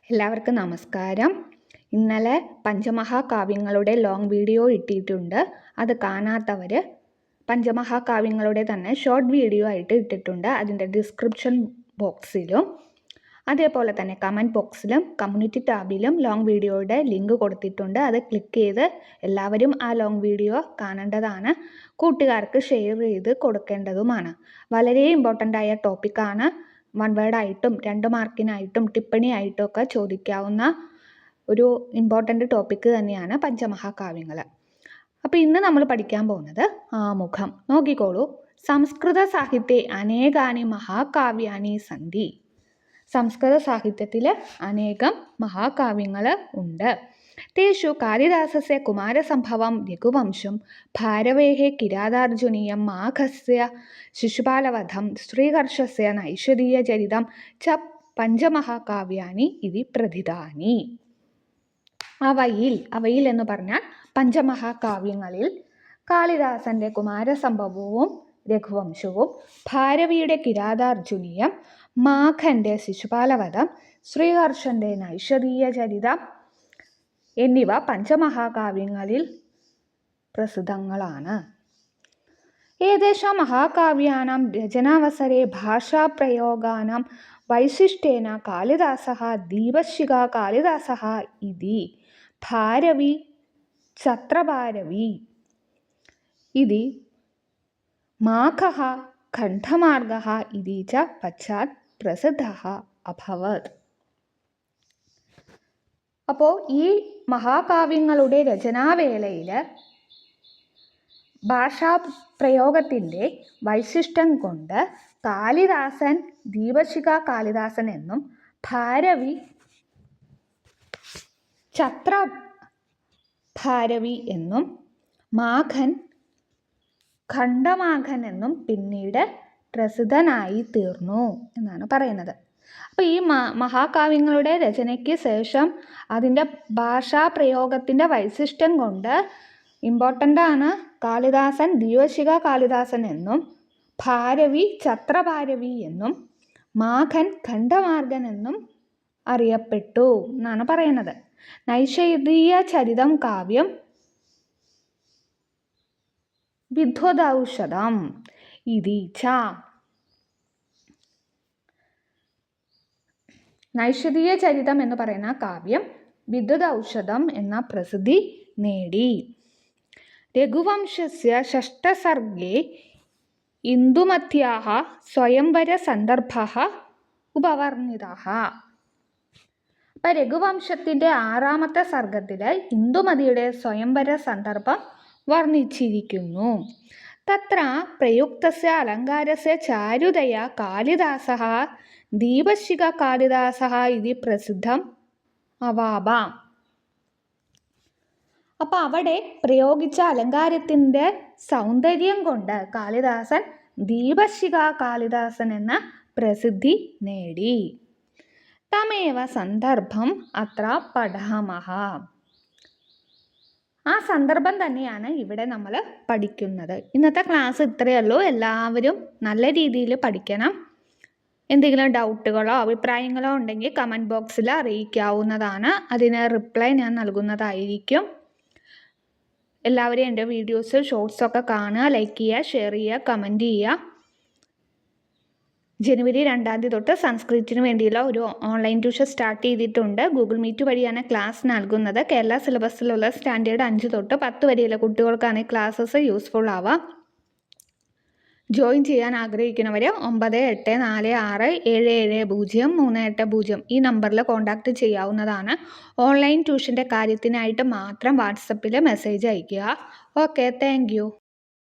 എല്ലാവർക്കും നമസ്കാരം. ഇന്നലെ പഞ്ചമഹാകാവ്യങ്ങളുടെ ലോങ് വീഡിയോ ഇട്ടിട്ടുണ്ട്. അത് കാണാത്തവർ പഞ്ചമഹാകാവ്യങ്ങളുടെ തന്നെ ഷോർട്ട് വീഡിയോ ആയിട്ട് ഇട്ടിട്ടുണ്ട്. അതിൻ്റെ ഡിസ്ക്രിപ്ഷൻ ബോക്സിലും അതേപോലെ തന്നെ കമൻറ്റ് ബോക്സിലും കമ്മ്യൂണിറ്റി ടാബിലും ലോങ് വീഡിയോയുടെ ലിങ്ക് കൊടുത്തിട്ടുണ്ട്. അത് ക്ലിക്ക് ചെയ്ത് എല്ലാവരും ആ ലോങ് വീഡിയോ കാണേണ്ടതാണ്. കൂട്ടുകാർക്ക് ഷെയർ ചെയ്ത് കൊടുക്കേണ്ടതുമാണ്. വളരെ ഇമ്പോർട്ടൻ്റ് ആയ ടോപ്പിക്കാണ്. 1 വേർഡായിട്ടും 2 മാർക്കിനായിട്ടും ടിപ്പണിയായിട്ടും ഒക്കെ ചോദിക്കാവുന്ന ഒരു ഇമ്പോർട്ടൻ്റ് ടോപ്പിക്ക് തന്നെയാണ് പഞ്ചമഹാകാവ്യങ്ങൾ. അപ്പോൾ ഇന്ന് നമ്മൾ പഠിക്കാൻ പോകുന്നത് ആമുഖം. നോക്കിക്കോളൂ. സംസ്കൃത സാഹിത്യെ അനേകാനി മഹാകാവ്യാനി സന്തി. സംസ്കൃത സാഹിത്യത്തിൽ അനേകം മഹാകാവ്യങ്ങൾ ഉണ്ട്. തേഷു കാളിദാസസ്യ കുമാരസംഭവം രഘുവംശം ഭാരവേः കിരാതാർജുനീയം മാഘസ്യ ശിശുപാലവധം ശ്രീഹർഷസ്യ നൈഷധീയചരിതം ച പഞ്ചമഹാകാവ്യാനി ഇതി പ്രഥിതാനി. അവയിൽ എന്ന് പറഞ്ഞാൽ പഞ്ചമഹാകാവ്യങ്ങളിൽ കാളിദാസന്റെ കുമാരസംഭവവും രഘുവംശവും, ഭാരവിയുടെ കിരാതാർജുനീയം, മാഘന്റെ ശിശുപാലവധം, ശ്രീഹർഷന്റെ നൈഷധീയചരിതം എന്നിവ പഞ്ചമഹാകാവ്യങ്ങളിൽ പ്രസിദ്ധങ്ങളാണ്. ഏതേഷാം മഹാകാവ്യാനാം രചനാവസരെ ഭാഷാപ്രയോഗാനാം വൈശിഷ്ട്യേന കാളിദാസഃ ദീപശിഖ കാളിദാസഃ ഇതി ഭാരവി ഛത്രഭാരവി ഇതി മാഘഃ ഖണ്ഡമാർഗഃ ഇതി ച പശ്ചാത് പ്രസിദ്ധഃ അഭവത്. അപ്പോൾ ഈ മഹാകാവ്യങ്ങളുടെ രചനാവേളയിൽ ഭാഷാപ്രയോഗത്തിൻ്റെ വൈശിഷ്ട്യം കൊണ്ട് കാളിദാസൻ ദീപശിഖ കാളിദാസൻ എന്നും ഭാരവി ഛത്രഭാരവി എന്നും മാഘൻ ഖണ്ഡമാഘൻ എന്നും പിന്നീട് പ്രസിദ്ധനായി തീർന്നു എന്നാണ് പറയുന്നത്. അപ്പോൾ ഈ മഹാകാവ്യങ്ങളുടെ രചനയ്ക്ക് ശേഷം അതിൻ്റെ ഭാഷാപ്രയോഗത്തിൻ്റെ വൈശിഷ്ട്യം കൊണ്ട് ഇമ്പോർട്ടൻ്റ് ആണ് കാളിദാസൻ ദീപശിഖ കാളിദാസൻ എന്നും ഭാരവി ഛത്രഭാരവി എന്നും മാഘൻ ഖണ്ഡമാർഗൻ എന്നും അറിയപ്പെട്ടു എന്നാണ് പറയുന്നത്. നൈഷധീയ ചരിതം കാവ്യം വിദ്വദൌഷധം ഇതി ച. നൈഷധീയ ചരിതം എന്ന് പറയുന്ന കാവ്യം വിദ്വദൌഷധം എന്ന പ്രസിദ്ധി നേടി. രഘുവംശസ്യ ഷഷ്ഠസർഗേ ഇന്ദുമത്യാഃ സ്വയംവര സന്ദർഭഃ ഉപവർണിതഃ. അപ്പം രഘുവംശത്തിൻ്റെ 6ാമത്തെ സർഗത്തിൽ ഇന്ദുമതിയുടെ സ്വയംവര സന്ദർഭം വർണ്ണിച്ചിരിക്കുന്നു. തത്ര പ്രയുക്തസ്യ അലങ്കാരസ്യ ചാരുതയാ കാളിദാസഃ ദീപശിഖ കാളിദാസഃ ഇതി പ്രസിദ്ധം അവാപാം. അപ്പം അവിടെ പ്രയോഗിച്ച അലങ്കാരത്തിൻ്റെ സൗന്ദര്യം കൊണ്ട് കാളിദാസൻ ദീപശിഖ കാളിദാസൻ എന്ന പ്രസിദ്ധി നേടി. തമേവ സന്ദർഭം അത്ര പഠാമഹ. ആ സന്ദർഭം തന്നെയാണ് ഇവിടെ നമ്മൾ പഠിക്കുന്നത്. ഇന്നത്തെ ക്ലാസ് ഇത്രയേ ഉള്ളൂ. എല്ലാവരും നല്ല രീതിയിൽ പഠിക്കണം. എന്തെങ്കിലും ഡൗട്ടുകളോ അഭിപ്രായങ്ങളോ ഉണ്ടെങ്കിൽ കമൻറ്റ് ബോക്സിൽ അറിയിക്കാവുന്നതാണ്. അതിന് റിപ്ലൈ ഞാൻ നൽകുന്നതായിരിക്കും. എല്ലാവരും എൻ്റെ വീഡിയോസ് ഷോർട്സൊക്കെ കാണുക, ലൈക്ക് ചെയ്യുക, ഷെയർ ചെയ്യുക, കമൻറ്റ് ചെയ്യുക. ജനുവരി 2-ാം തീയതി തൊട്ട് സംസ്കൃതത്തിന് വേണ്ടിയുള്ള ഒരു ഓൺലൈൻ ട്യൂഷൻ സ്റ്റാർട്ട് ചെയ്തിട്ടുണ്ട്. ഗൂഗിൾ മീറ്റ് വഴിയാണ് ക്ലാസ് നൽകുന്നത്. കേരള സിലബസിലുള്ള സ്റ്റാൻഡേർഡ് 5 തൊട്ട് 10 വരെയുള്ള കുട്ടികൾക്കാണ് ഈ ക്ലാസ്സസ് യൂസ്ഫുൾ ആവുക. ജോയിൻ ചെയ്യാൻ ആഗ്രഹിക്കുന്നവർ 9846770380 ഈ നമ്പറിൽ കോൺടാക്റ്റ് ചെയ്യാവുന്നതാണ്. ഓൺലൈൻ ട്യൂഷൻ്റെ കാര്യത്തിനായിട്ട് മാത്രം വാട്സപ്പിൽ മെസ്സേജ് അയയ്ക്കുക. Okay, thank you.